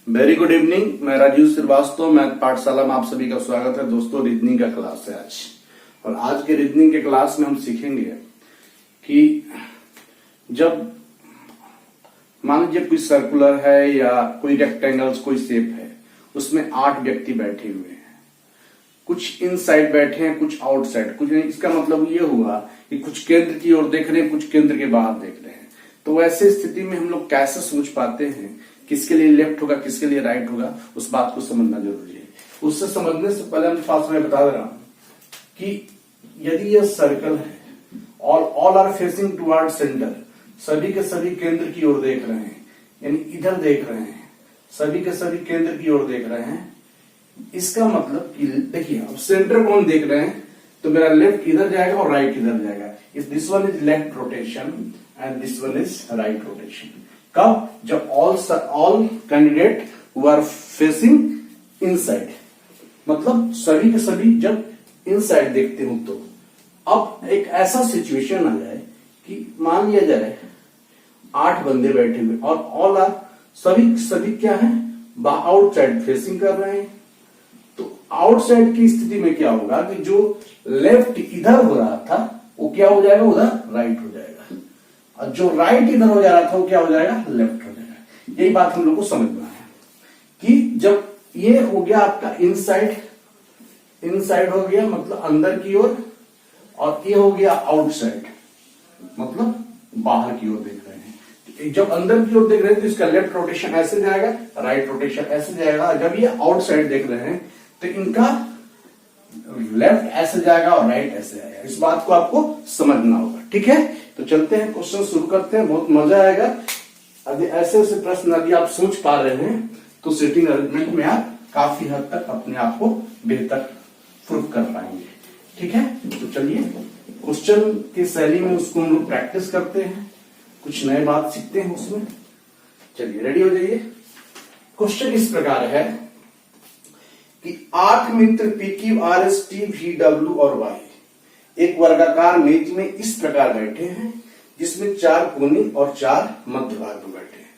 Very good evening. मैं Rajiv Srivastava, math पाठशाला में आप सभी का स्वागत है। दोस्तों, रीजनिंग का क्लास है आज, और आज के रीजनिंग के क्लास में हम सीखेंगे कि जब मान लीजिए कोई सर्कुलर है या कोई रेक्टेंगल्स कोई शेप है, उसमें 8 व्यक्ति बैठे हुए हैं। कुछ इनसाइड बैठे हैं, कुछ आउटसाइड। कुछ नहीं, इसका मतलब ये हुआ कि कुछ केंद्र की ओर देख रहे हैं, कुछ केंद्र के बाहर देख रहे हैं। तो वैसे स्थिति में हम लोग कैसे सोच पाते हैं किसके लिए लेफ्ट होगा, किसके लिए राइट होगा, उस बात को समझना जरूरी है। उससे समझने से पहले हम फास्ट में बता दे रहा हूं कि यदि यह सर्कल है और all are facing toward center, सभी के सभी केंद्र की ओर देख रहे हैं, यानी इधर देख रहे हैं, सभी के सभी केंद्र की ओर देख रहे हैं। इसका मतलब कि देखिए, अब सेंटर को हम देख रहे हैं तो मेरा लेफ्ट इधर जाएगा और राइट इधर जाएगा। This one is left rotation and this one is right rotation. कब? जब all candidate who are facing inside, मतलब सभी के सभी जब इनसाइड देखते हो। तो अब एक ऐसा सिचुएशन आ जाए कि मान लिया जाए 8 बंदे बैठे हुए और ऑल आर सभी क्या है, आउटसाइड फेसिंग कर रहे हैं। तो आउटसाइड की स्थिति में क्या होगा कि जो लेफ्ट इधर हो रहा था वो क्या हो जाएगा, उधर राइट हो जाएगा, और जो राइट इधर हो जा रहा था वो क्या हो जाएगा, लेफ्ट हो जाएगा। यही बात हम लोग को समझना है कि जब ये हो गया आपका इनसाइड हो गया मतलब अंदर की ओर, और ये हो गया आउटसाइड मतलब बाहर की ओर देख रहे हैं। जब अंदर की ओर देख रहे हैं तो इसका लेफ्ट रोटेशन ऐसे जाएगा, राइट रोटेशन ऐसे जाएगा। जब ये आउटसाइड देख रहे हैं तो इनका लेफ्ट ऐसे जाएगा और राइट ऐसे आएगा। इस बात को आपको समझना होगा, ठीक है। तो चलते हैं, क्वेश्चन शुरू करते हैं, बहुत मजा आएगा। अभी ऐसे ऐसे प्रश्न यदि आप सोच पा रहे हैं तो सिटिंग अरेंजमेंट में आप काफी हद तक अपने आप को बेहतर प्रूव कर पाएंगे, ठीक है। तो चलिए क्वेश्चन की शैली में उसको हम लोग प्रैक्टिस करते हैं, कुछ नए बात सीखते हैं उसमें। चलिए रेडी हो जाइए। क्वेश्चन इस प्रकार है कि 8 मित्र P Q R S T V W और वाई एक वर्गाकार मेज में इस प्रकार बैठे हैं जिसमें 4 कोने और 4 मध्य भाग में बैठे हैं।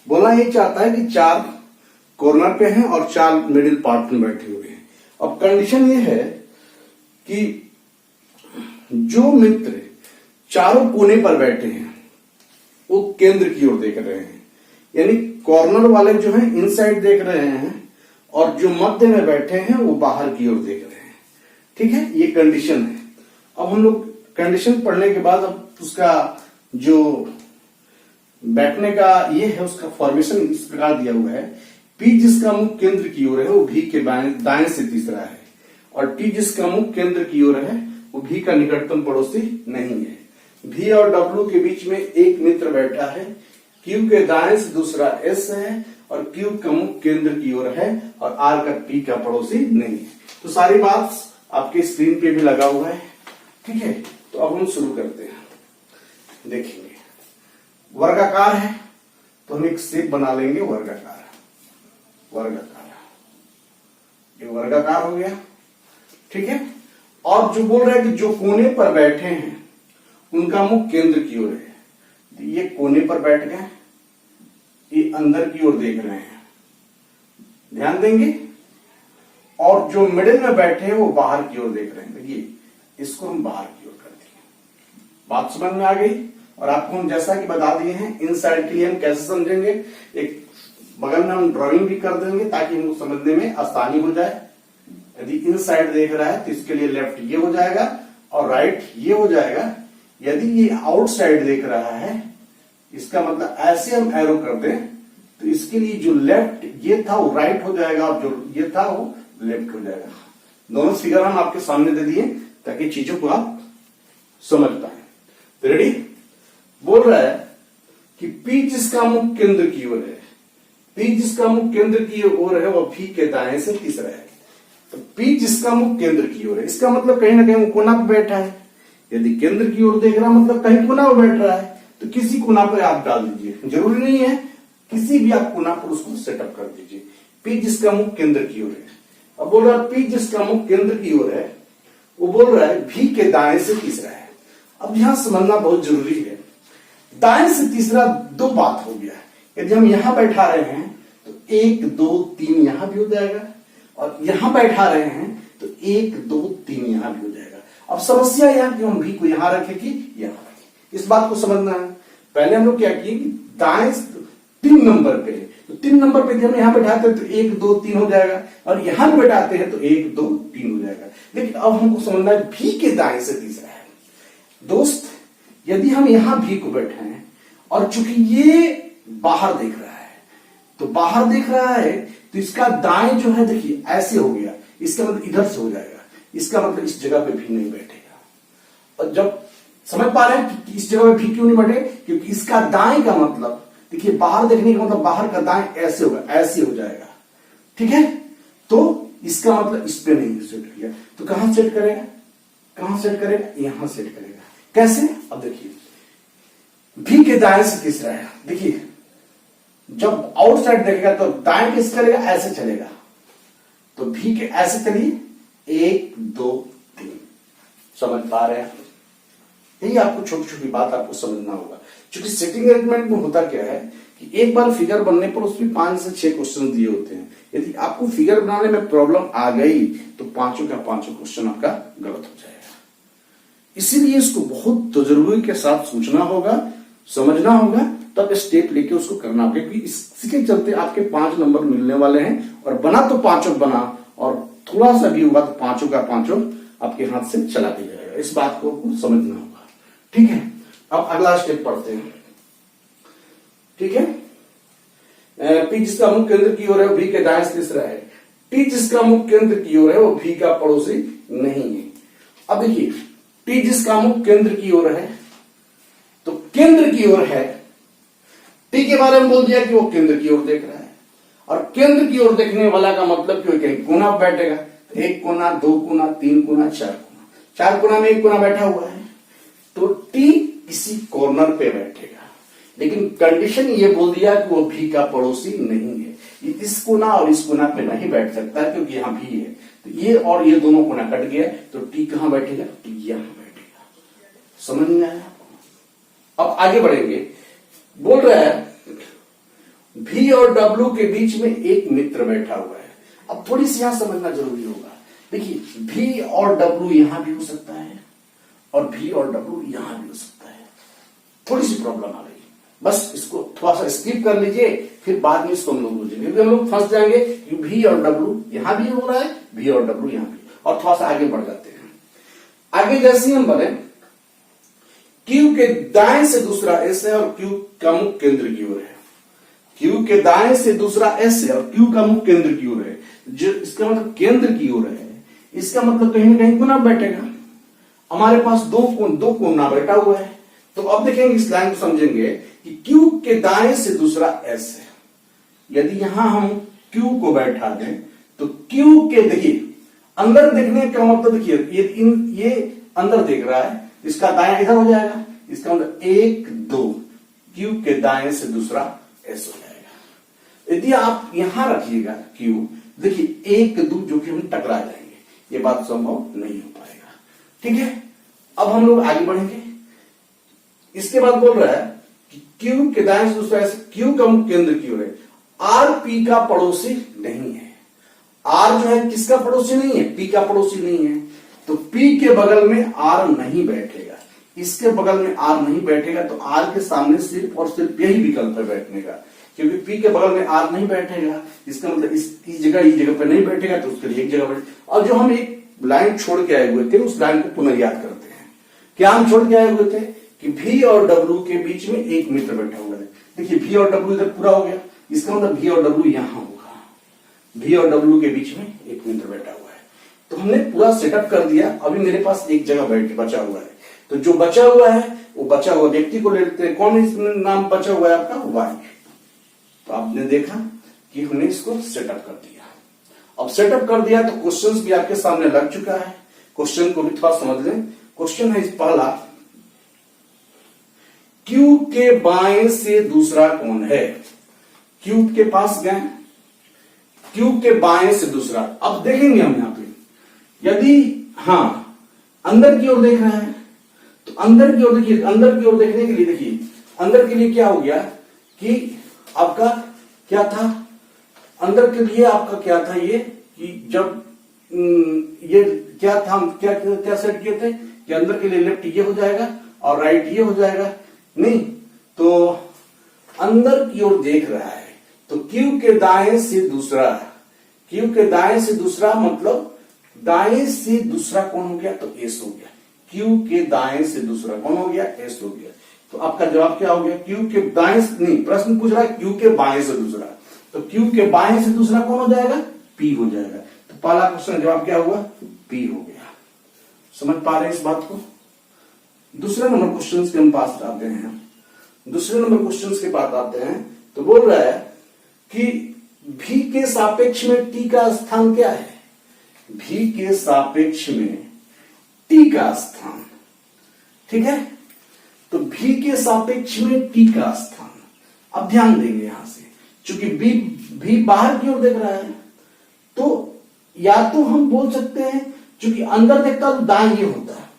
बोलना ये चाहता है कि 4 कॉर्नर पे हैं और 4 मिडिल पार्ट में बैठे हुए हैं। अब कंडीशन ये है कि जो मित्र चारों कोने पर बैठे हैं वो केंद्र की ओर देख रहे हैं, यानी कॉर्नर वाले जो हैं इनसाइड देख रहे हैं और जो मध्य में बैठे हैं वो बाहर की ओर देख रहे हैं, ठीक है। ये कंडीशन है। अब हम लोग कंडीशन पढ़ने के बाद अब उसका जो बैठने का ये है उसका फॉर्मेशन इस प्रकार दिया हुआ है। पी जिसका मुख केंद्र की ओर है वो भी के दाएं से तीसरा है, और टी जिसका मुख केंद्र की ओर है वो भी का निकटतम पड़ोसी नहीं है। भी और डब्ल्यू के बीच में एक मित्र बैठा है, क्यू के दाएं से दूसरा एस है, और क्यू का मुख केंद्र की ओर है, और आर का पी का पड़ोसी नहीं है। तो सारी बात आपके स्क्रीन पे भी लगा हुआ है, ठीक है। तो अब हम शुरू करते हैं। देखेंगे वर्गाकार है तो हम एक शेप बना लेंगे, वर्गाकार ये वर्गाकार हो गया, ठीक है। और जो बोल रहा है कि जो कोने पर बैठे हैं उनका मुख केंद्र की ओर है, तो ये कोने पर बैठ गए, ये अंदर की ओर देख रहे हैं, ध्यान देंगे। और जो मिडिल में बैठे हैं वो बाहर की ओर देख रहे हैं। देखिए इसको हम बाहर की ओर कर दिए। बात समझ में आ गई। और आपको हम जैसा कि बता दिए हैं इनसाइड के लिए हम कैसे समझेंगे, एक बगल में हम ड्राइंग भी कर देंगे ताकि हमको समझने में आसानी हो जाए। यदि इनसाइड देख रहा है तो इसके लिए लेफ्ट ये हो जाएगा और राइट ये हो जाएगा। यदि ये आउटसाइड देख रहा है, इसका मतलब ऐसे हम एरो कर दें तो इसके लिए जो लेफ्ट ये था वो राइट हो जाएगा और जो ये था वो लेफ्ट हो जाएगा। दोनों फिगर हम आपके सामने दे दिए ताकि चीजों को आप समझ पाए। तो रेडी? बोल रहा है कि P जिसका मुख केंद्र की ओर है, P जिसका मुख केंद्र की ओर है वो V के दाएं से तीसरा है। तो P जिसका मुख केंद्र की ओर है, इसका मतलब कहीं ना कहीं वो कोना पर बैठा है। यदि केंद्र की ओर देख रहा मतलब कहीं कोना पर बैठ रहा है, तो किसी कोना पर आप डाल दीजिए, जरूरी नहीं है किसी भी आप कोना पर उसको सेटअप कर दीजिए। P जिसका मुख केंद्र की ओर है। अब बोल रहा है P जिसका मुख केंद्र की ओर है वो बोल रहा है V के दाएं से तीसरा है। अब यहां समझना बहुत जरूरी है, दाएं से तीसरा दो बात हो गया। यदि हम यहां बैठा रहे हैं तो 1 2 3 यहां भी हो जाएगा, और यहां बैठा रहे हैं तो 1 2 3 यहां भी हो जाएगा। अब समस्या यहां कि हम भी को यहां रखें कि यहां रखें, इस बात को समझना है। पहले हम लोग क्या किए कि दाएं 3 नंबर पे, तो 3 नंबर पे हम यहां बैठाते हैं तो 1 2 3 हो जाएगा, और यहां भी बैठाते हैं तो 1 2 3 हो जाएगा। लेकिन अब हमको समझना है भी के दाएं से तीसरा है। दोस्त, यदि हम यहां भी को बैठे हैं और चूंकि ये बाहर देख रहा है, तो बाहर देख रहा है तो इसका दाएं जो है देखिए ऐसे हो गया, इसका मतलब इधर से हो जाएगा, इसका मतलब इस जगह पे भी नहीं बैठेगा। और जब समझ पा रहे हैं कि इस जगह पे भी क्यों नहीं बैठे, क्योंकि इसका दाएं का मतलब देखिए बाहर देखने का मतलब बाहर का दाएं ऐसे होगा, ऐसे हो जाएगा, ठीक है। तो इसका मतलब इस पे नहीं सेट किया, तो कहां सेट करेगा, कहां सेट करेगा, यहां सेट करेगा। कैसे, अब देखिए भी के दाएं से तीसरा है, देखिए जब आउटसाइड देखेगा तो दाएं कैसे चलेगा, ऐसे चलेगा, तो भी के ऐसे चलिए 1 2 3, समझ पा रहे हैं। यही आपको छोटी छोटी बात आपको समझना होगा, क्योंकि सेटिंग अरेंजमेंट में होता क्या है कि एक बार फिगर बनने पर उसमें 5 से 6 क्वेश्चन दिए होते हैं। यदि आपको फिगर बनाने में प्रॉब्लम आ गई तो पांचों का पांचों क्वेश्चन आपका गलत हो जाएगा। इसीलिए इसको बहुत तजुर्बे के साथ सोचना होगा, समझना होगा, तब स्टेप लेके उसको करना होगा, क्योंकि इसके चलते आपके 5 नंबर मिलने वाले हैं। और बना तो पांचों बना, और थोड़ा सा भी हुआ तो पांचों का पांचों आपके हाथ से चला भी जाएगा। इस बात को समझना होगा, ठीक है। अब अगला स्टेप पढ़ते हैं, ठीक है। पी जिसका मुख्य केंद्र की ओर है वो भी के दाएं से तीसरा है। टी जिसका मुख्य केंद्र की ओर है वो भी का पड़ोसी नहीं है। अब देखिए टी जिसका मुख्य केंद्र की ओर है, तो केंद्र की ओर है, टी के बारे में बोल दिया कि वो केंद्र की ओर देख रहा है, और केंद्र की ओर देखने वाला का मतलब क्यों, कहीं कोना बैठेगा, 1 कोना 2 कोना 3 कोना 4 कोना, 4 कोना में 1 कोना बैठा हुआ है, तो टी किसी कॉर्नर पे बैठेगा। लेकिन कंडीशन ये बोल दिया कि वो भी का पड़ोसी नहीं है, ये इस कोना और इस कोना पे नहीं बैठ सकता क्योंकि यहां भी है, तो ये और ये दोनों कोना कट गया, तो टी कहां बैठेगा, टी यहां बैठेगा। समझ में आया? अब आगे बढ़ेंगे, बोल रहा है भी और डब्ल्यू के बीच में एक मित्र बैठा हुआ है। अब थोड़ी सी यहां समझना जरूरी होगा। देखिए भी और डब्ल्यू यहां भी हो सकता है, और भी और डब्ल्यू यहां भी हो सकता है। थोड़ी सी प्रॉब्लम आ गई, बस इसको थोड़ा सा स्किप कर लीजिए, फिर बाद में इसको हम लोग बुझेंगे, क्योंकि हम लोग फंस जाएंगे कि भी और डब्ल्यू यहां भी हो रहा है, भी और डब्ल्यू यहां भी, और थोड़ा सा आगे बढ़ जाते हैं। आगे जैसे हम बढ़े, क्यू के दाएं से दूसरा एस है और क्यू का मुख्य केंद्र की ओर है। क्यू के दाएं से दूसरा एस है और क्यू का मुख्य केंद्र की ओर है, जो इसका मतलब केंद्र की ओर है, इसका मतलब कहीं ना कहीं कोना बैठेगा। हमारे पास दो कोना बैठा हुआ है, तो अब देखेंगे इस लाइन को समझेंगे कि क्यू के दाएं से दूसरा एस है। यदि यहां हम क्यू को बैठा दें तो क्यू के देखिए अंदर देखने का मतलब देखिए ये अंदर देख रहा है, इसका दाएं इधर हो जाएगा, इसका मतलब 1 2 क्यू के दाएं से दूसरा एस हो जाएगा। यदि आप यहां रखिएगा क्यू, देखिए 1 2 जो कि हम टकरा जाएंगे, ये बात संभव नहीं हो पाएगा, ठीक है। अब हम लोग आगे बढ़ेंगे। इसके बाद बोल रहा है कि क्यू के दाएं से दूसरा एस, क्यू का मुख्य केंद्र की ओर है, आर पी का पड़ोसी नहीं है। आर जो है किसका पड़ोसी नहीं है, पी का पड़ोसी नहीं है, तो पी के बगल में आर नहीं बैठेगा, इसके बगल में आर नहीं बैठेगा, तो आर के सामने सिर्फ और सिर्फ यही विकल्प है बैठने का, क्योंकि पी के बगल में आर नहीं बैठेगा, इसका मतलब इस जगह पे नहीं बैठेगा, तो उसके लिए एक जगह बैठे। और जो हम एक लाइन छोड़ के आए हुए थे, उस लाइन को पुनर्याद करते हैं। क्या हम छोड़ के आए हुए थे कि भी और डब्ल्यू के बीच में एक मित्र बैठा हुआ है। देखिए भी और डब्ल्यू इधर पूरा हो गया, इसका मतलब भी और डब्ल्यू यहां होगा, भी और डब्ल्यू के बीच में एक मित्र बैठा हुआ है। तो हमने पूरा सेटअप कर दिया। अभी मेरे पास एक जगह बचा हुआ है, तो जो बचा हुआ है वो बचा हुआ व्यक्ति को ले लेते हैं। कौन इसमें नाम बचा हुआ है आपका, वाई। तो आपने देखा कि हमने इसको सेटअप कर दिया। अब सेटअप कर दिया तो क्वेश्चंस भी आपके सामने लग चुका है। क्वेश्चन को भी थोड़ा समझ लें। क्वेश्चन है इस पहला, क्यू के बाएं से दूसरा कौन है। क्यू के पास गए, क्यू के बाएं से दूसरा। अब देखेंगे हम यहां पे, यदि हाँ अंदर की ओर देख रहा है तो अंदर की ओर देखिए, अंदर की ओर देखने के लिए देखिए, अंदर के लिए क्या हो गया कि आपका क्या था, अंदर के लिए आपका क्या था ये कि जब ये क्या था, हम क्या सेट किए थे कि अंदर के लिए लेफ्ट ये हो जाएगा और राइट ये हो जाएगा। नहीं तो अंदर की ओर देख रहा है तो क्यू के दाएं से दूसरा, क्यू के दाएं से दूसरा मतलब दाएं से दूसरा कौन हो गया तो एस हो गया। क्यू के दाएं से दूसरा कौन हो गया एस हो गया। तो आपका जवाब क्या हो गया, क्यू के दाएं से, नहीं प्रश्न पूछ रहा है क्यू के बाएं से दूसरा, तो क्यू के बाएं से दूसरा कौन हो जाएगा पी हो जाएगा। तो पहला क्वेश्चन जवाब क्या हुआ पी हो गया। समझ पा रहे हैं इस बात को। दूसरे नंबर क्वेश्चन के हम पास आते हैं। दूसरे नंबर क्वेश्चन के पास आते हैं तो बोल रहा है कि भी के सापेक्ष में टी का स्थान क्या है। भी के सापेक्ष में टी का स्थान, ठीक है। तो भी के सापेक्ष में टी का स्थान, अब ध्यान देंगे यहां से, चूंकि भी बाहर की ओर देख रहा है तो या तो हम बोल सकते हैं चूंकि अंदर देखता तो दाएं ही होता है,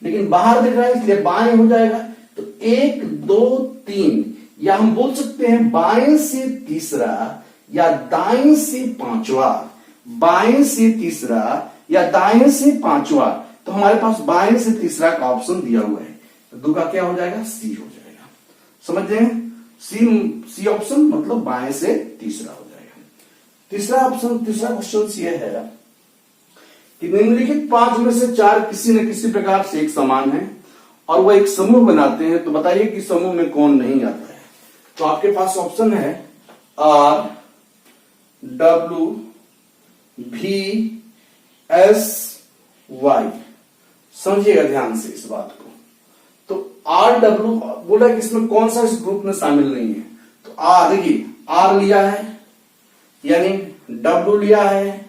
लेकिन बाहर देख रहा है इसलिए बाएं हो जाएगा। तो 1 2 3, या हम बोल सकते हैं बाएं से तीसरा या दाएं से पांचवा, बाएं से तीसरा या दाएं से पांचवा। तो हमारे पास बाएं से तीसरा का ऑप्शन दिया हुआ है, तो दो का क्या हो जाएगा सी हो जाएगा। समझ रहे हैं, सी ऑप्शन मतलब बाएं से तीसरा हो जाएगा। तीसरा ऑप्शन, तीसरा क्वेश्चन ये है कि निम्नलिखित 5 में से 4 किसी न किसी प्रकार से एक समान है और वह एक समूह बनाते हैं, तो बताइए कि समूह में कौन नहीं आता है। तो आपके पास ऑप्शन है R W V S Y। समझिएगा ध्यान से इस बात को। तो R W बोला कि इसमें कौन सा इस ग्रुप में शामिल नहीं है, तो R, देखिए R लिया है यानी W लिया है,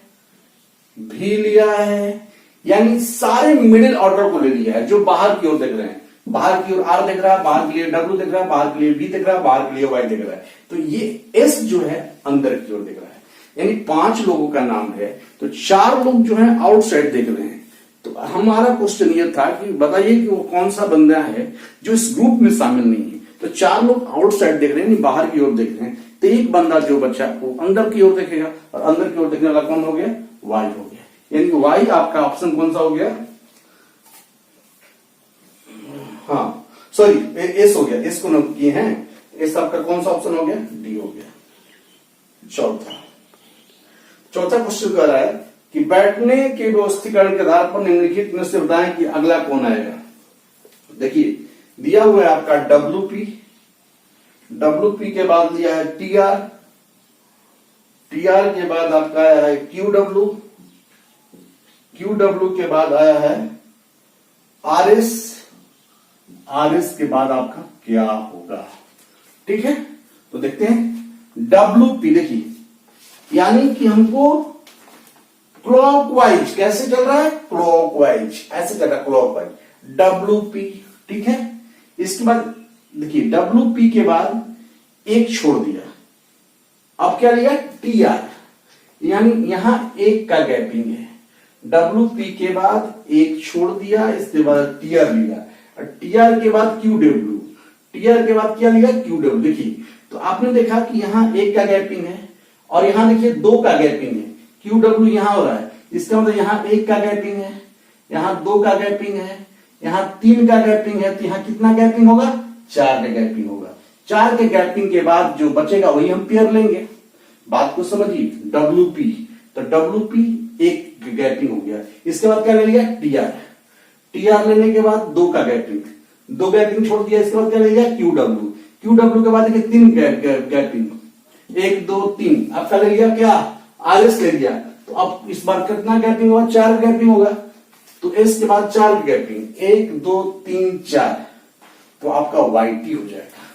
भी लिया है यानी सारे मिडिल ऑर्डर को ले लिया है जो बाहर की ओर देख रहे हैं। बाहर की ओर आर देख रहा है, बाहर के लिए डब्ल्यू देख रहा है, बाहर के लिए बी देख रहा है, बाहर के लिए वाई देख रहा है। तो ये एस जो है अंदर की ओर देख रहा है, यानी 5 लोगों का नाम है तो 4 लोग जो है आउटसाइड देख रहे हैं। तो हमारा क्वेश्चन ये था कि बताइए कि वो कौन सा बंदा है जो इस ग्रुप में शामिल नहीं है। तो 4 लोग आउटसाइड देख रहे हैं, बाहर की ओर देख रहे हैं, तो एक बंदा जो बचा वो अंदर की ओर देखेगा और अंदर की ओर देखने वाला कौन हो गया वाई हो गया। यानी कि वाई आपका ऑप्शन कौन सा हो गया, हाँ सॉरी एस हो गया, एस को नोट किए हैं, एस आपका कौन सा ऑप्शन हो गया डी हो गया। चौथा क्वेश्चन कह रहा है कि बैठने के व्यवस्थीकरण के आधार पर निम्नलिखित में से बताएं कि अगला कौन आएगा। देखिए दिया हुआ है आपका WP, WP के बाद दिया है TR, TR के बाद आपका आया है QW, QW के बाद आया है RS, RS के बाद आपका क्या होगा। ठीक है, तो देखते हैं WP। देखिए यानी कि हमको क्लॉकवाइज कैसे चल रहा है, क्लॉकवाइज ऐसे चल रहा है, क्लॉकवाइज WP। ठीक है, इसके बाद देखिए WP के बाद एक छोड़ दिया, अब क्या लिया TR, यानी यहां एक का गैपिंग है। WP के बाद एक छोड़ दिया, इसके बाद TR लिया, TR के बाद QW, TR के बाद क्या लिया QW। देखिए तो आपने देखा कि यहां एक का गैपिंग है और यहां देखिए 2 का गैपिंग है, QW यहां हो रहा है, इसका मतलब यहां 1 का गैपिंग है, यहां 2 का गैपिंग है, यहां 3 का गैपिंग है, तो यहां कितना गैपिंग होगा 4 का गैपिंग होगा। 4 के गैपिंग के बाद जो बचेगा वही हम पेयर लेंगे। बात को समझिए, WP, तो WP एक गैपिंग हो गया, इसके बाद क्या ले लिया TR, TR लेने के बाद 2 का गैपिंग, 2 गैपिंग छोड़ दिया, इसके बाद क्या ले लिया QW, QW के बाद देखिए 3 गैपिंग, 1 2 3, आपका ले लिया क्या RS ले लिया। तो अब इस बार कितना गैपिंग होगा 4 गैपिंग होगा, तो S के बाद 4 गैपिंग, 1 2 3 4, तो आपका YT हो जाएगा।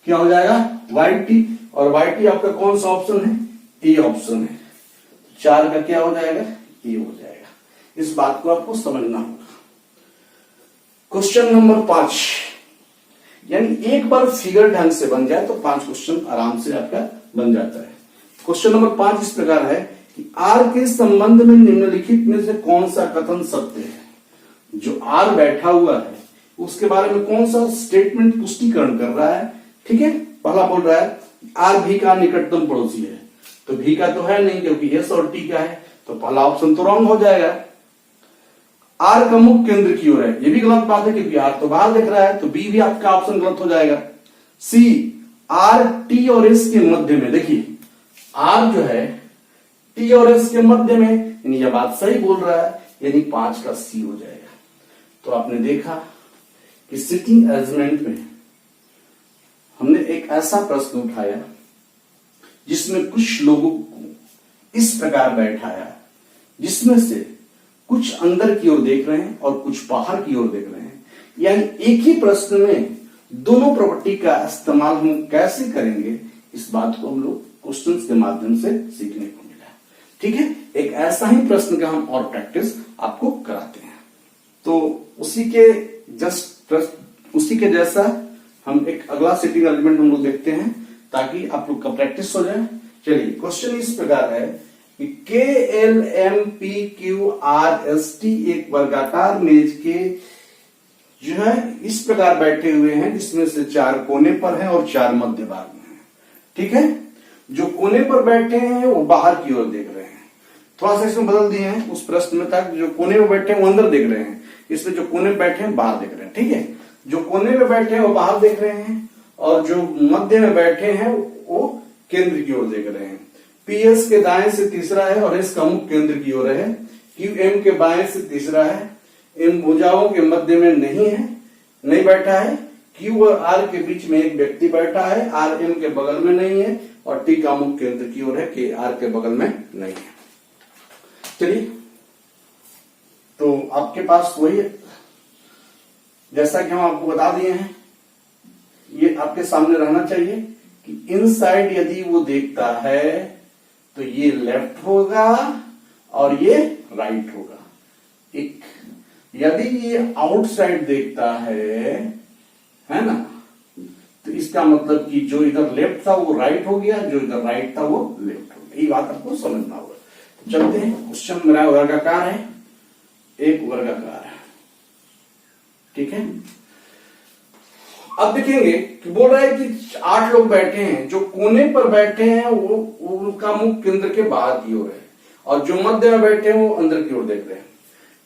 क्या हो जाएगा YT, और YT आपका कौन सा ऑप्शन है ए ऑप्शन है, 4 का क्या हो जाएगा ए हो जाएगा। इस बात को आपको समझना होगा। क्वेश्चन नंबर 5, यानी एक बार फिगर ढंग से बन जाए तो 5 क्वेश्चन आराम से आपका बन जाता है। क्वेश्चन नंबर 5 इस प्रकार है कि R के संबंध में निम्नलिखित में से कौन सा कथन सत्य है। जो R बैठा हुआ है उसके बारे में कौन सा स्टेटमेंट पुष्टिकरण कर रहा है। ठीक है, पहला बोल रहा है R भी का निकटतम पड़ोसी है, तो भी का तो है नहीं क्योंकि एस और टी का है, तो पहला ऑप्शन तो रॉन्ग हो जाएगा। आर का मुख केंद्र की ओर है, ये भी गलत बात है क्योंकि आर तो बाहर दिख रहा है, तो बी भी आपका ऑप्शन गलत हो जाएगा। सी आर टी और एस के मध्य में, देखिए आर जो है टी और एस के मध्य में, यानी यह बात सही बोल रहा है, यानी 5 का सी हो जाएगा। तो आपने देखा कि सिटिंग अरेंजमेंट में हमने एक ऐसा प्रश्न उठाया जिसमें कुछ लोगों को इस प्रकार बैठाया जिसमें से कुछ अंदर की ओर देख रहे हैं और कुछ बाहर की ओर देख रहे हैं, यानी एक ही प्रश्न में दोनों प्रॉपर्टी का इस्तेमाल हम कैसे करेंगे, इस बात को हम लोग क्वेश्चंस के माध्यम से सीखने को मिला। ठीक है, एक ऐसा ही प्रश्न का हम और प्रैक्टिस आपको कराते हैं। तो उसी के जैसा हम एक अगला सिटिंग एलिमेंट हम लोग देखते हैं ताकि आप लोग का प्रैक्टिस हो जाए। चलिए, क्वेश्चन इस प्रकार है कि K L M P Q R S T एक वर्गाकार मेज के जो है इस प्रकार बैठे हुए हैं जिसमें से 4 कोने पर हैं और 4 मध्य भाग में हैं। ठीक है, जो कोने पर बैठे हैं वो बाहर की ओर देख रहे हैं। थोड़ा सा इसमें बदल दिए हैं उस प्रश्न में, ताकि जो कोने में बैठे हैं वो अंदर देख रहे हैं, इसमें जो कोने में बैठे हैं बाहर देख रहे हैं। ठीक है, जो कोने में बैठे हैं वो बाहर देख रहे हैं और जो मध्य में बैठे हैं वो केंद्र की ओर देख रहे हैं। पीएस के दाएं से तीसरा है और एस का मुख केंद्र की ओर है। क्यू एम के बाएं से तीसरा है, एम भुजाओं के मध्य में नहीं बैठा है। क्यू और आर के बीच में एक व्यक्ति बैठा है, आर एम के बगल में नहीं है और टी का मुख केंद्र की ओर है, के आर के बगल में नहीं है। चलिए, तो आपके पास वही है जैसा कि हम आपको बता दिए हैं, ये आपके सामने रहना चाहिए कि इनसाइड यदि वो देखता है तो ये लेफ्ट होगा और ये राइट होगा। एक यदि ये आउटसाइड देखता है ना, तो इसका मतलब कि जो इधर लेफ्ट था वो राइट हो गया, जो इधर राइट था वो लेफ्ट हो गया। यही बात आपको समझना होगा। तो चलते हैं, क्वेश्चन मेरा वर्गाकार है, एक वर्गाकार है। ठीक है, अब देखेंगे कि बोल रहा है कि 8 लोग बैठे हैं, जो कोने पर बैठे हैं वो उनका मुख केंद्र के बाहर की ओर है और जो मध्य में बैठे हैं वो अंदर की ओर देख रहे हैं।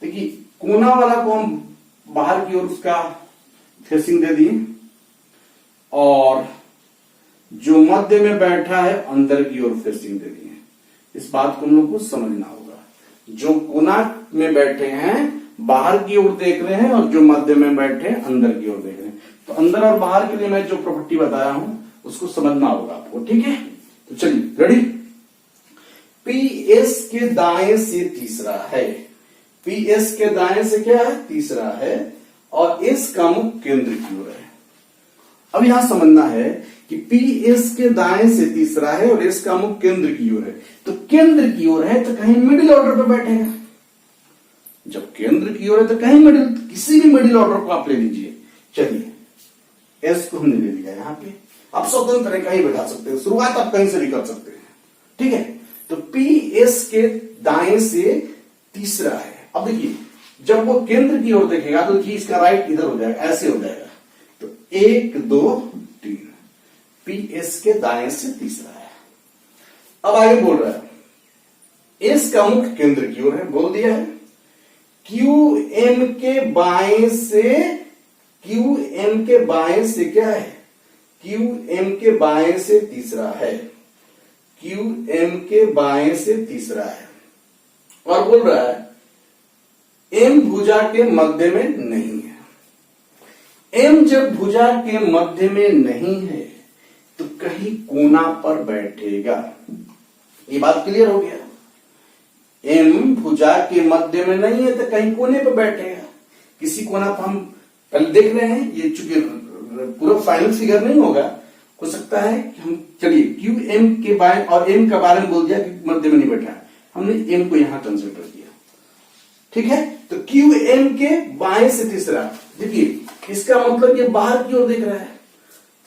देखिए, कोना वाला को हम बाहर की ओर उसका फेसिंग दे दिए और जो मध्य में बैठा है अंदर की ओर फेसिंग दे दिए। इस बात को हम लोग को समझना होगा। जो कोना में बैठे हैं बाहर की ओर देख रहे हैं और जो मध्य में बैठे हैं अंदर की ओर देख रहे हैं। तो अंदर और बाहर के लिए मैं जो प्रॉपर्टी बताया हूं उसको समझना होगा आपको। ठीक है, तो चलिए, रेडी। पी एस के दाएं से तीसरा है, पी एस के दाएं से क्या है, तीसरा है और एस का मुख केंद्र की ओर है। अब यहां समझना है कि पी एस के दाएं से तीसरा है और एस का मुख केंद्र की ओर है। तो केंद्र की ओर है तो कहीं मिडिल ऑर्डर पे बैठेगा। जब केंद्र की ओर है तो कहीं मिडिल, किसी भी मिडिल ऑर्डर को आप ले लीजिए। चलिए, एस को हमने ले लिया यहां पे, आप स्वतंत्र कहीं बैठा सकते हैं, शुरुआत आप कहीं से भी कर सकते हैं। ठीक है, तो पी एस के दाएं से तीसरा है। अब देखिए, जब वो केंद्र की ओर देखेगा तो देखिए इसका राइट इधर हो जाएगा, ऐसे हो जाएगा। तो 1 2 3, पी एस के दाएं से तीसरा है। अब आगे बोल रहा है एस का मुख केंद्र की ओर है, बोल दिया है। क्यू एम के बाएं से क्या है, क्यू एम के बाएं से तीसरा है, क्यू एम के बाएं से तीसरा है और बोल रहा है एम भुजा के मध्य में नहीं है। एम जब भुजा के मध्य में नहीं है तो कहीं कोना पर बैठेगा। ये बात क्लियर हो गया। एम भुजा के मध्य में नहीं है तो कहीं कोने पर बैठेगा। किसी कोना पर हम पहले देख रहे हैं, ये चूंकि पूरा फाइनल फिगर नहीं होगा, हो सकता है कि हम, चलिए, क्यू एम के बाएं और एम के बारे में बोल दिया कि मध्य में नहीं बैठा है, हमने एम को यहां कंसिडर किया। ठीक है, तो क्यू एम के बाएं से तीसरा, देखिए इसका मतलब ये बाहर की ओर देख रहा है।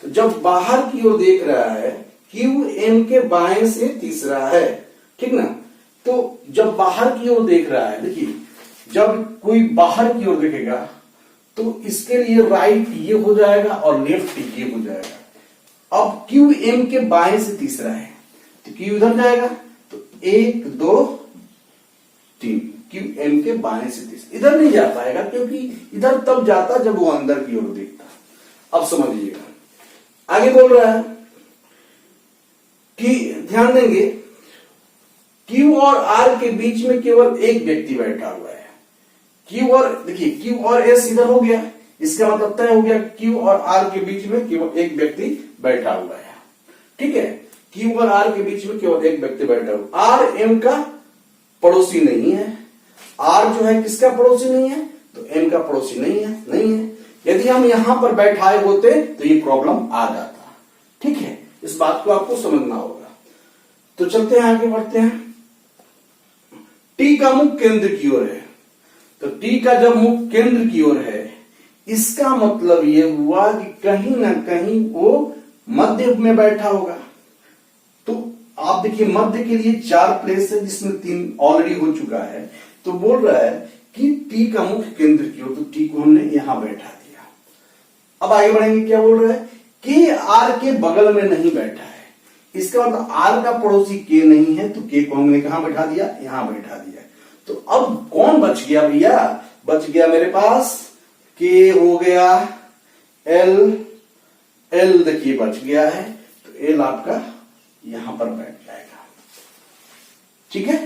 तो जब बाहर की ओर देख रहा है, क्यू एम के बाएं से तीसरा है, ठीक ना। तो जब बाहर की ओर देख रहा है, देखिए जब कोई बाहर की ओर देखेगा तो इसके लिए राइट ये हो जाएगा और लेफ्ट ये हो जाएगा। अब क्यू एम के बाएं से तीसरा है तो क्यू इधर जाएगा, तो 1 2 3 क्यू एम के बाएं से तीसरे, इधर नहीं जा पाएगा क्योंकि इधर तब जाता जब वो अंदर की ओर देखता। अब समझिएगा आगे बोल रहा है कि ध्यान देंगे क्यू और आर के बीच में केवल एक व्यक्ति बैठा हुआ है। क्यू और देखिए क्यू और एस इधर हो गया, इसका मतलब तय हो गया क्यू और आर के बीच में केवल एक व्यक्ति बैठा हुआ है। ठीक है, क्यू और आर के बीच में केवल एक व्यक्ति बैठा हुआ। आर एम का पड़ोसी नहीं है, आर जो है किसका पड़ोसी नहीं है, तो एम का पड़ोसी नहीं है। यदि हम यहां पर बैठाए होते तो ये प्रॉब्लम आ जाता। ठीक है, इस बात को आपको समझना होगा। तो चलते हैं आगे बढ़ते हैं। टी का मुख केंद्र की ओर है, तो टी का जब मुख केंद्र की ओर है इसका मतलब ये हुआ कि कहीं ना कहीं वो मध्य में बैठा होगा। तो आप देखिए मध्य के लिए 4 प्लेस है जिसमें 3 ऑलरेडी हो चुका है। तो बोल रहा है कि टी का मुख्य केंद्र की ओर, तो टी को हमने यहां बैठा दिया। अब आगे बढ़ेंगे, क्या बोल रहा है कि आर के बगल में नहीं बैठा है, इसका मतलब आर का पड़ोसी के नहीं है, तो के को हमने कहां बैठा दिया, यहां बैठा दिया। तो अब कौन बच गया भैया, बच गया मेरे पास के हो गया एल देखिए बच गया है, तो एल आपका यहां पर बैठ जाएगा। ठीक है,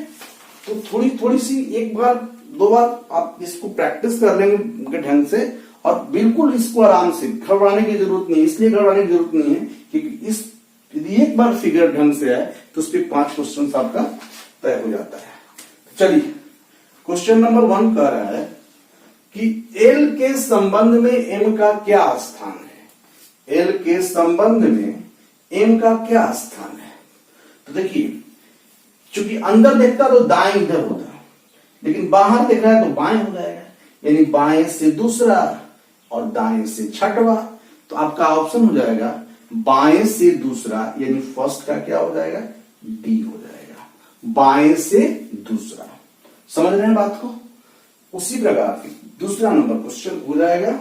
तो थोड़ी सी एक बार 2 बार आप इसको प्रैक्टिस कर लेंगे ढंग से, और बिल्कुल इसको आराम से, घबराने की जरूरत नहीं, इसलिए घबराने की जरूरत नहीं है क्योंकि इस यदि एक बार फिगर ढंग से आए तो उस पर 5 क्वेश्चन आपका तय हो जाता है। चलिए क्वेश्चन नंबर 1 कह रहा है कि एल के संबंध में एम का क्या स्थान है। एल के संबंध में एम का क्या स्थान है। तो देखिए चूंकि अंदर देखता तो दाएं इधर होता, लेकिन बाहर देख रहा है तो बाएं हो जाएगा, यानी बाएं से दूसरा और दाएं से छठवा। तो आपका ऑप्शन हो जाएगा बाएं से दूसरा, यानी फर्स्ट का क्या हो जाएगा, डी हो जाएगा, बाएं से दूसरा। समझ रहे हैं बात को। उसी प्रकार दूसरा नंबर क्वेश्चन हो जाएगा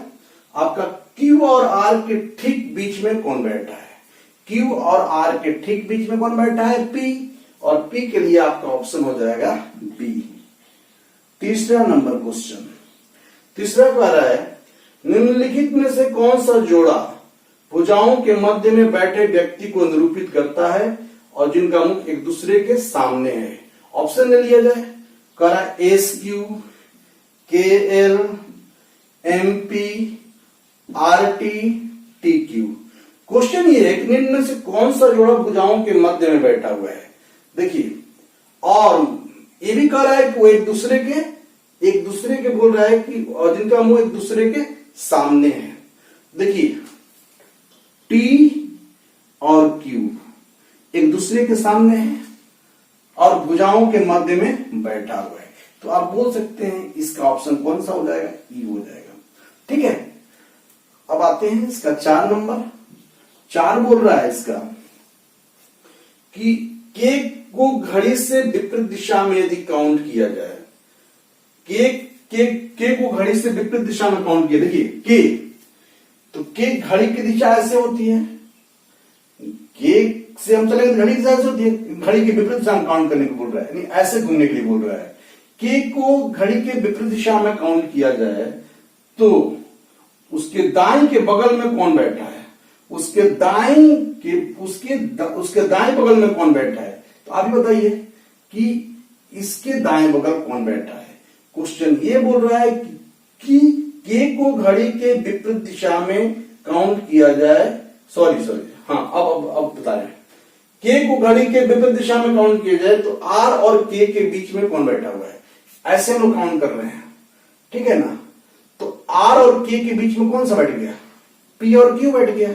आपका क्यू और आर के ठीक बीच में कौन बैठा है। क्यू और आर के ठीक बीच में कौन बैठा है, पी, और पी के लिए आपका ऑप्शन हो जाएगा बी। तीसरा नंबर क्वेश्चन, तीसरा कह रहा है निम्नलिखित में से कौन सा जोड़ा भुजाओं के मध्य में बैठे व्यक्ति को निरूपित करता है और जिनका मुख एक दूसरे के सामने है। ऑप्शन ले लिया जाए, कह रहा है S Q, K L, M P, R T, T Q. Question ये है कि निम्न में से कौन सा जोड़ा भुजाओं के मध्य में बैठा हुआ है। देखिए, और ये भी कह रहा है कि वो एक दूसरे के बोल रहा है कि और जिनका मुंह एक दूसरे के सामने है। देखिए टी और क्यू एक दूसरे के सामने है और भुजाओं के मध्य में बैठा हुआ है, तो आप बोल सकते हैं इसका ऑप्शन कौन सा हो जाएगा, ई हो जाएगा। ठीक है, अब आते हैं इसका 4 नंबर। 4 बोल रहा है इसका कि के को घड़ी से विपरीत दिशा में यदि काउंट किया जाए, के को घड़ी से विपरीत दिशा में काउंट किया, देखिए के, तो के घड़ी की दिशा ऐसे होती है, के से हम चलेंगे घड़ी की दिशा ऐसे होती है, घड़ी की विपरीत दिशा में काउंट करने को बोल रहा है, नहीं ऐसे घूमने के लिए बोल रहा है। के को घड़ी के विपरीत दिशा में काउंट किया जाए तो उसके दाएं के बगल में कौन बैठा है, उसके दाएं बगल में कौन बैठा है, तो आप ही बताइए कि इसके दाएं बगल कौन बैठा है। क्वेश्चन ये बोल रहा है कि के को घड़ी के विपरीत दिशा में काउंट किया जाए, सॉरी हाँ अब बता रहे हैं, के को घड़ी के विपरीत दिशा में काउंट किया जाए तो आर और के बीच में कौन बैठा हुआ है, ऐसे हम लोग काउंट कर रहे हैं। ठीक है ना, तो आर और के बीच में कौन सा बैठ गया, पी और क्यू बैठ गया।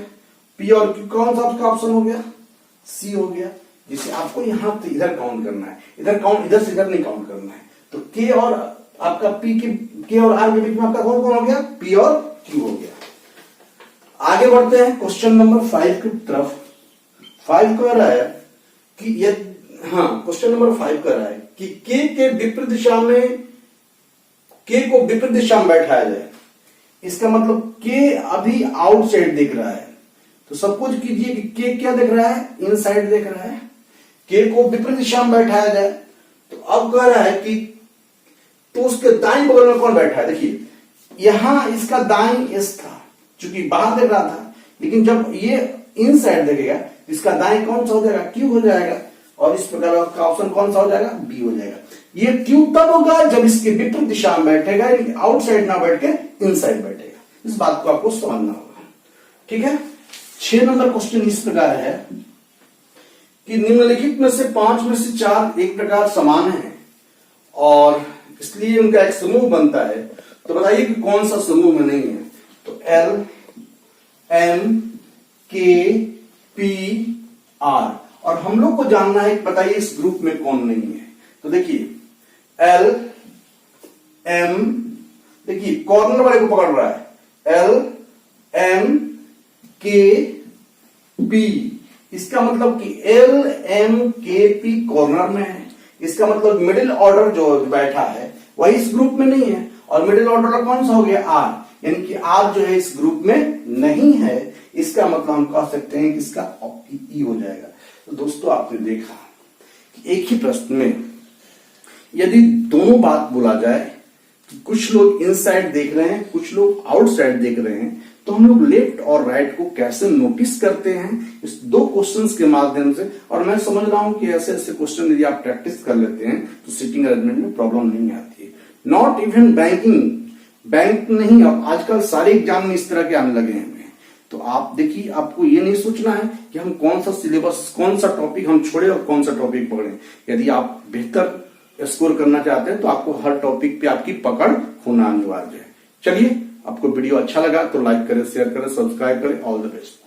पी और क्यू कौन सा आपका ऑप्शन हो गया, सी हो गया, जिसे आपको यहां इधर काउंट करना है, इधर से इधर नहीं काउंट करना है। तो के और आपका के और आर के बीच में आपका कौन कौन हो गया, पी और क्यू हो गया। आगे बढ़ते हैं क्वेश्चन नंबर 5 की तरफ। 5 कह रहा है कि क्वेश्चन नंबर 5 कह रहा है कि के विपरीत दिशा में, के को विपरीत दिशा में बैठाया जाए। इसका मतलब के अभी आउटसाइड दिख रहा है, तो सपोज कीजिए कि के क्या देख रहा है, इनसाइड देख रहा है, K को विपरीत दिशा में बैठाया जाए, तो अब कह रहा है कि तो उसके दाईं बगल में कौन बैठा है? देखिए यहां इसका दाईं एस था, चूंकि बाहर देख रहा था, लेकिन जब ये इन साइड देखेगा इसका दाईं कौन सा हो जाएगा? Q हो जाएगा, और इस प्रकार का ऑप्शन कौन सा हो जाएगा? B हो जाएगा। ये Q तब होगा जब इसके विपरीत दिशा में बैठेगा, आउटसाइड ना बैठ के इनसाइड बैठेगा। इस बात को आपको समझना होगा, ठीक है। 6 नंबर क्वेश्चन इस प्रकार है कि निम्नलिखित में से 5 में से 4 एक प्रकार समान है और इसलिए उनका एक समूह बनता है, तो बताइए कि कौन सा समूह में नहीं है? तो L M K P R, और हम लोग को जानना है कि बताइए इस ग्रुप में कौन नहीं है। तो देखिए L M, देखिए कॉर्नर वाले को पकड़ रहा है, L M K P, इसका मतलब कि L M K P corner में है, इसका मतलब मिडिल ऑर्डर जो बैठा है वही इस ग्रुप में नहीं है, और मिडिल ऑर्डर कौन सा हो गया? R, यानी कि R जो है इस ग्रुप में नहीं है। इसका मतलब हम कह सकते हैं कि इसका E हो जाएगा। तो दोस्तों आपने देखा कि एक ही प्रश्न में यदि दोनों बात बोला जाए कि कुछ लोग इनसाइड देख रहे हैं, कुछ लोग आउटसाइड देख रहे हैं, तो हम लोग लेफ्ट और राइट को कैसे नोटिस करते हैं इस 2 क्वेश्चंस के माध्यम से। और मैं समझ रहा हूं कि ऐसे ऐसे क्वेश्चन यदि आप प्रैक्टिस कर लेते हैं तो सिटिंग अरेंजमेंट में प्रॉब्लम नहीं आती है। नॉट इवन बैंकिंग, बैंक नहीं, अब आजकल सारे एग्जाम में इस तरह के आने लगे हैं। तो आप देखिए, आपको ये नहीं सोचना है कि हम कौन सा सिलेबस, कौन सा टॉपिक हम छोड़े और कौन सा टॉपिक पढ़े। यदि आप बेहतर स्कोर करना चाहते हैं तो आपको हर टॉपिक पे आपकी पकड़ होना अनिवार्य है। चलिए, आपको वीडियो अच्छा लगा तो लाइक करें, शेयर करें, सब्सक्राइब करें। All the best.